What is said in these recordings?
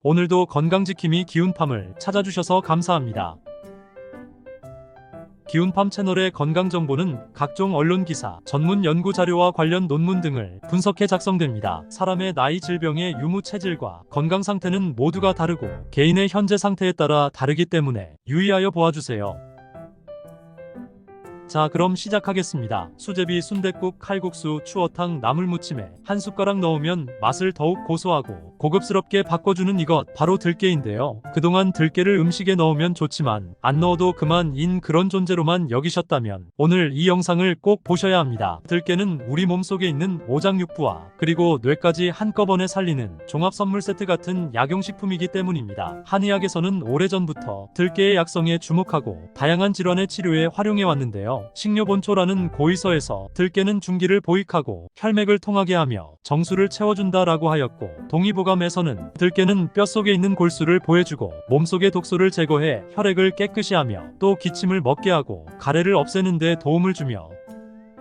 오늘도 건강지킴이 기운팜을 찾아주셔서 감사합니다. 기운팜 채널의 건강정보는 각종 언론기사, 전문 연구자료와 관련 논문 등을 분석해 작성됩니다. 사람의 나이, 질병의 유무 체질과 건강 상태는 모두가 다르고 개인의 현재 상태에 따라 다르기 때문에 유의하여 보아주세요. 자, 그럼 시작하겠습니다. 수제비, 순댓국, 칼국수, 추어탕, 나물무침에 한 숟가락 넣으면 맛을 더욱 고소하고 고급스럽게 바꿔주는 이것, 바로 들깨인데요. 그동안 들깨를 음식에 넣으면 좋지만 안 넣어도 그만인 그런 존재로만 여기셨다면 오늘 이 영상을 꼭 보셔야 합니다. 들깨는 우리 몸속에 있는 오장육부와 그리고 뇌까지 한꺼번에 살리는 종합선물 세트 같은 약용식품이기 때문입니다. 한의학에서는 오래전부터 들깨의 약성에 주목하고 다양한 질환의 치료에 활용해 왔는데요. 식료본초라는 고의서에서 들깨는 중기를 보익하고 혈맥을 통하게 하며 정수를 채워준다라고 하였고, 동의보감에서는 들깨는 뼛속에 있는 골수를 보해주고 몸속의 독소를 제거해 혈액을 깨끗이 하며 또 기침을 멎게 하고 가래를 없애는 데 도움을 주며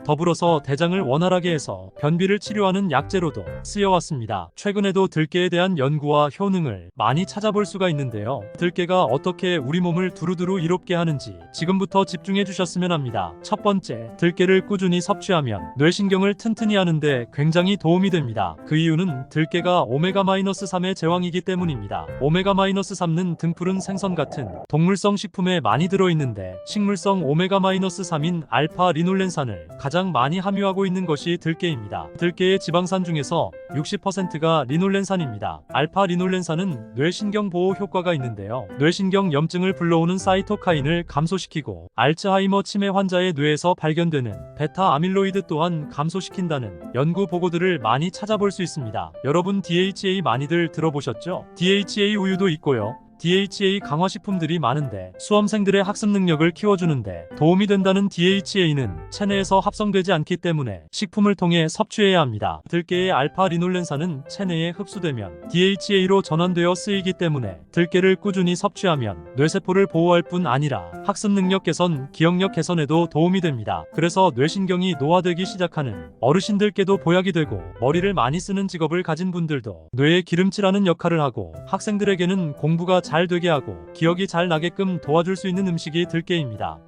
더불어서 대장을 원활하게 해서 변비를 치료하는 약재로도 쓰여왔습니다. 최근에도 들깨에 대한 연구와 효능을 많이 찾아볼 수가 있는데요. 들깨가 어떻게 우리 몸을 두루두루 이롭게 하는지 지금부터 집중해 주셨으면 합니다. 첫 번째, 들깨를 꾸준히 섭취하면 뇌신경을 튼튼히 하는데 굉장히 도움이 됩니다. 그 이유는 들깨가 오메가-3의 제왕이기 때문입니다. 오메가-3는 등푸른 생선 같은 동물성 식품에 많이 들어있는데 식물성 오메가-3인 알파 리놀렌산을 가장 많이 함유하고 있는 것이 들깨입니다. 들깨의 지방산 중에서 60%가 리놀렌산입니다. 알파 리놀렌산은 뇌신경 보호 효과가 있는데요. 뇌신경 염증을 불러오는 사이토카인을 감소시키고 알츠하이머 치매 환자의 뇌에서 발견되는 베타 아밀로이드 또한 감소시킨다는 연구 보고들을 많이 찾아볼 수 있습니다. 여러분 DHA 많이들 들어보셨죠? DHA 우유도 있고요. DHA 강화식품들이 많은데 수험생들의 학습 능력을 키워주는데 도움이 된다는 DHA는 체내에서 합성되지 않기 때문에 식품을 통해 섭취해야 합니다. 들깨의 알파 리놀렌산은 체내에 흡수되면 DHA로 전환되어 쓰이기 때문에 들깨를 꾸준히 섭취하면 뇌세포를 보호할 뿐 아니라 학습 능력 개선, 기억력 개선에도 도움이 됩니다. 그래서 뇌신경이 노화되기 시작하는 어르신들께도 보약이 되고, 머리를 많이 쓰는 직업을 가진 분들도 뇌의 기름칠하는 역할을 하고, 학생들에게는 공부가 잘 되게 하고 기억이 잘 나게끔 도와줄 수 있는 음식이 들깨입니다.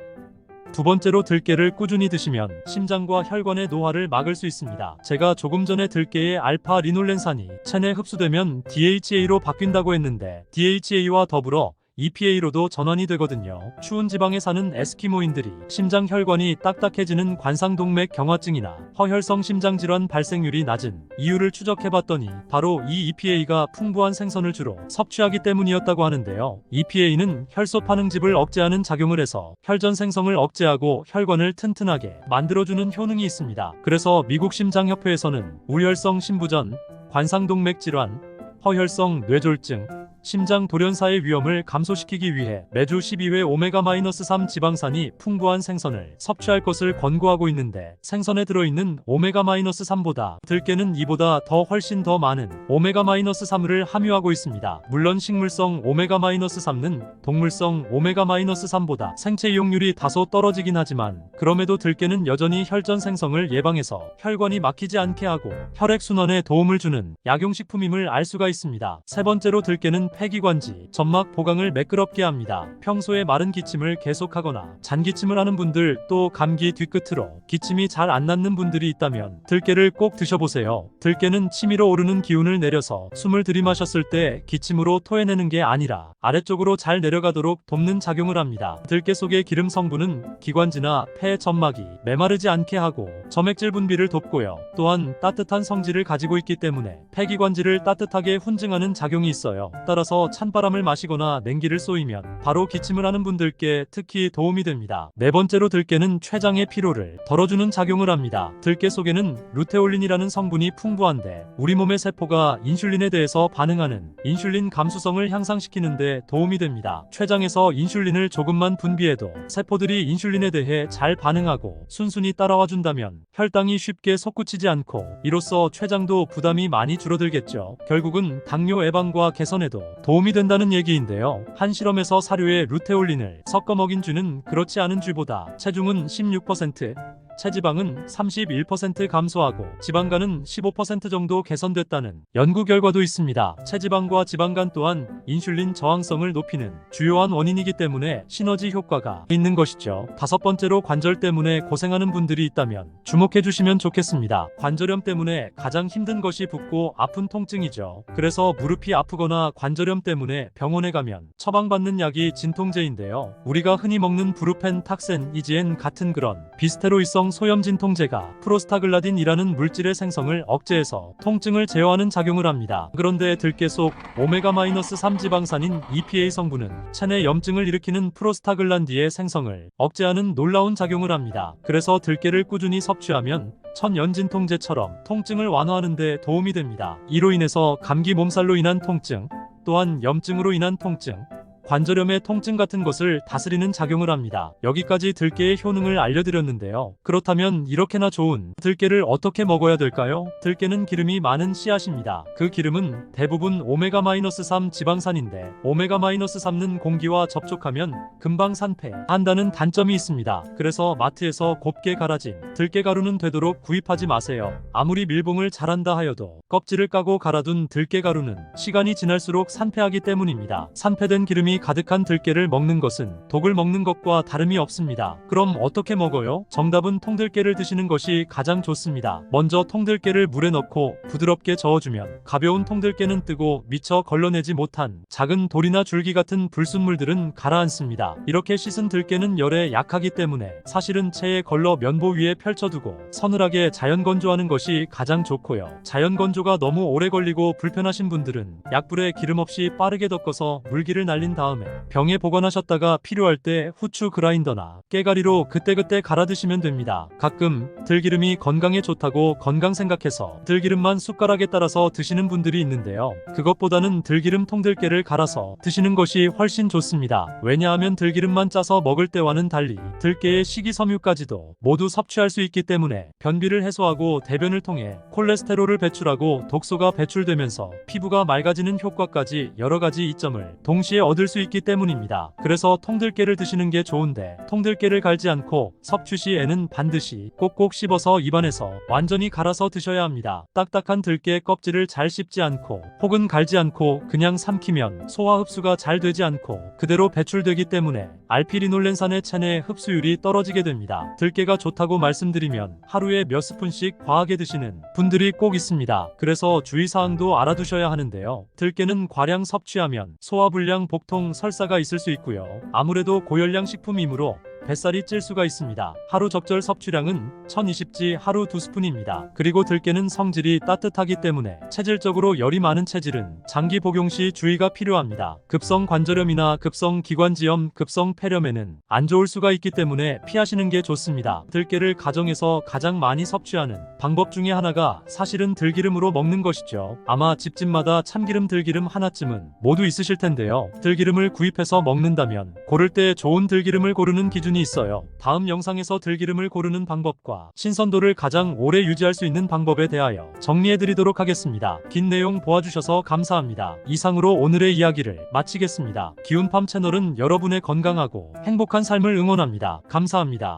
두 번째로, 들깨를 꾸준히 드시면 심장과 혈관의 노화를 막을 수 있습니다. 제가 조금 전에 들깨의 알파 리놀렌산이 체내에 흡수되면 DHA로 바뀐다고 했는데 DHA와 더불어 EPA로도 전환이 되거든요. 추운 지방에 사는 에스키모인들이 심장 혈관이 딱딱해지는 관상동맥 경화증이나 허혈성 심장질환 발생률이 낮은 이유를 추적해봤더니 바로 이 EPA가 풍부한 생선을 주로 섭취하기 때문이었다고 하는데요. EPA는 혈소 파능집을 억제하는 작용을 해서 혈전 생성을 억제하고 혈관을 튼튼하게 만들어주는 효능이 있습니다. 그래서 미국 심장협회에서는 우혈성 심부전, 관상동맥 질환, 허혈성 뇌졸중, 심장 돌연사의 위험을 감소시키기 위해 매주 12회 오메가-3 지방산이 풍부한 생선을 섭취할 것을 권고하고 있는데, 생선에 들어있는 오메가-3보다 들깨는 이보다 훨씬 더 많은 오메가-3을 함유하고 있습니다. 물론 식물성 오메가-3는 동물성 오메가-3보다 생체 이용률이 다소 떨어지긴 하지만 그럼에도 들깨는 여전히 혈전 생성을 예방해서 혈관이 막히지 않게 하고 혈액순환에 도움을 주는 약용식품임을 알 수가 있습니다. 세 번째로, 들깨는 폐기관지, 점막 보강을 매끄럽게 합니다. 평소에 마른 기침을 계속하거나 잔기침을 하는 분들, 또 감기 뒤끝으로 기침이 잘 안 낫는 분들이 있다면 들깨를 꼭 드셔보세요. 들깨는 치밀어 오르는 기운을 내려서 숨을 들이마셨을 때 기침으로 토해내는 게 아니라 아래쪽으로 잘 내려가도록 돕는 작용을 합니다. 들깨 속의 기름 성분은 기관지나 폐 점막이 메마르지 않게 하고 점액질 분비를 돕고요. 또한 따뜻한 성질을 가지고 있기 때문에 폐기관지를 따뜻하게 훈증하는 작용이 있어요. 따라서 찬바람을 마시거나 냉기를 쏘이면 바로 기침을 하는 분들께 특히 도움이 됩니다. 네 번째로, 들깨는 췌장의 피로를 덜어주는 작용을 합니다. 들깨 속에는 루테올린이라는 성분이 풍부한데 우리 몸의 세포가 인슐린에 대해서 반응하는 인슐린 감수성을 향상시키는데 도움이 됩니다. 췌장에서 인슐린을 조금만 분비해도 세포들이 인슐린에 대해 잘 반응하고 순순히 따라와 준다면 혈당이 쉽게 솟구치지 않고 이로써 췌장도 부담이 많이 줄어들겠죠. 결국은 당뇨 예방과 개선에도 도움이 된다는 얘기인데요. 한 실험에서 사료에 루테올린을 섞어 먹인 쥐는 그렇지 않은 쥐보다 체중은 16%, 체지방은 31% 감소하고 지방간은 15% 정도 개선됐다는 연구 결과도 있습니다. 체지방과 지방간 또한 인슐린 저항성을 높이는 주요한 원인이기 때문에 시너지 효과가 있는 것이죠. 다섯 번째로 관절 때문에 고생하는 분들이 있다면 주목해 주시면 좋겠습니다. 관절염 때문에 가장 힘든 것이 붓고 아픈 통증이죠. 그래서 무릎이 아프거나 관절염 때문에 병원에 가면 처방받는 약이 진통제인데요. 우리가 흔히 먹는 브루펜, 탁센, 이지엔 같은 그런 비스테로이성 소염 진통제가 프로스타글라딘이라는 물질의 생성을 억제해서 통증을 제어하는 작용을 합니다. 그런데 들깨 속 오메가-3 지방산인 EPA 성분은 체내 염증을 일으키는 프로스타글란디의 생성을 억제하는 놀라운 작용을 합니다. 그래서 들깨를 꾸준히 섭취하면 천연진통제처럼 통증을 완화하는 데 도움이 됩니다. 이로 인해서 감기, 몸살로 인한 통증, 또한 염증으로 인한 통증, 관절염의 통증 같은 것을 다스리는 작용을 합니다. 여기까지 들깨의 효능을 알려드렸는데요. 그렇다면 이렇게나 좋은 들깨를 어떻게 먹어야 될까요? 들깨는 기름이 많은 씨앗입니다. 그 기름은 대부분 오메가-3 지방산인데 오메가-3는 공기와 접촉하면 금방 산패한다는 단점이 있습니다. 그래서 마트에서 곱게 갈아진 들깨 가루는 되도록 구입하지 마세요. 아무리 밀봉을 잘한다 하여도 껍질을 까고 갈아둔 들깨 가루는 시간이 지날수록 산패하기 때문입니다. 산패된 기름이 가득한 들깨를 먹는 것은 독을 먹는 것과 다름이 없습니다. 그럼 어떻게 먹어요? 정답은 통들깨를 드시는 것이 가장 좋습니다. 먼저 통들깨를 물에 넣고 부드럽게 저어주면 가벼운 통들깨는 뜨고 미처 걸러내지 못한 작은 돌이나 줄기 같은 불순물들은 가라앉습니다. 이렇게 씻은 들깨는 열에 약하기 때문에 사실은 체에 걸러 면보 위에 펼쳐두고 서늘하게 자연 건조하는 것이 가장 좋고요. 자연 건조가 너무 오래 걸리고 불편하신 분들은 약불에 기름 없이 빠르게 덮어서 물기를 날린 다음에 병에 보관하셨다가 필요할 때 후추 그라인더나 깨가리로 그때그때 갈아 드시면 됩니다. 가끔 들기름이 건강에 좋다고 건강 생각해서 들기름만 숟가락에 따라서 드시는 분들이 있는데요. 그것보다는 들기름 통들깨를 갈아서 드시는 것이 훨씬 좋습니다. 왜냐하면 들기름만 짜서 먹을 때와는 달리 들깨의 식이섬유까지도 모두 섭취할 수 있기 때문에 변비를 해소하고 대변을 통해 콜레스테롤을 배출하고 독소가 배출되면서 피부가 맑아지는 효과까지 여러가지 이점을 동시에 얻을 수 있기 때문입니다. 그래서 통들깨를 드시는 게 좋은데 통들깨를 갈지 않고 섭취 시에는 반드시 꼭꼭 씹어서 입안에서 완전히 갈아서 드셔야 합니다. 딱딱한 들깨 껍질을 잘 씹지 않고 혹은 갈지 않고 그냥 삼키면 소화 흡수가 잘 되지 않고 그대로 배출되기 때문에 알피리놀렌산의 체내 흡수율이 떨어지게 됩니다. 들깨가 좋다고 말씀드리면 하루에 몇 스푼씩 과하게 드시는 분들이 꼭 있습니다. 그래서 주의사항도 알아두셔야 하는데요. 들깨는 과량 섭취하면 소화불량, 복통, 설사가 있을 수 있고요. 아무래도 고열량 식품이므로 뱃살이 찔 수가 있습니다. 하루 적절 섭취량은 1020지 하루 2스푼입니다. 그리고 들깨는 성질이 따뜻하기 때문에 체질적으로 열이 많은 체질은 장기 복용 시 주의가 필요합니다. 급성 관절염이나 급성 기관지염, 급성 폐렴에는 안 좋을 수가 있기 때문에 피하시는 게 좋습니다. 들깨를 가정에서 가장 많이 섭취하는 방법 중에 하나가 사실은 들기름으로 먹는 것이죠. 아마 집집마다 참기름, 들기름 하나쯤은 모두 있으실 텐데요. 들기름을 구입해서 먹는다면 고를 때 좋은 들기름을 고르는 기준이 있어요. 다음 영상에서 들기름을 고르는 방법과 신선도를 가장 오래 유지할 수 있는 방법에 대하여 정리해드리도록 하겠습니다. 긴 내용 보아주셔서 감사합니다. 이상으로 오늘의 이야기를 마치겠습니다. 기운팜 채널은 여러분의 건강하고 행복한 삶을 응원합니다. 감사합니다.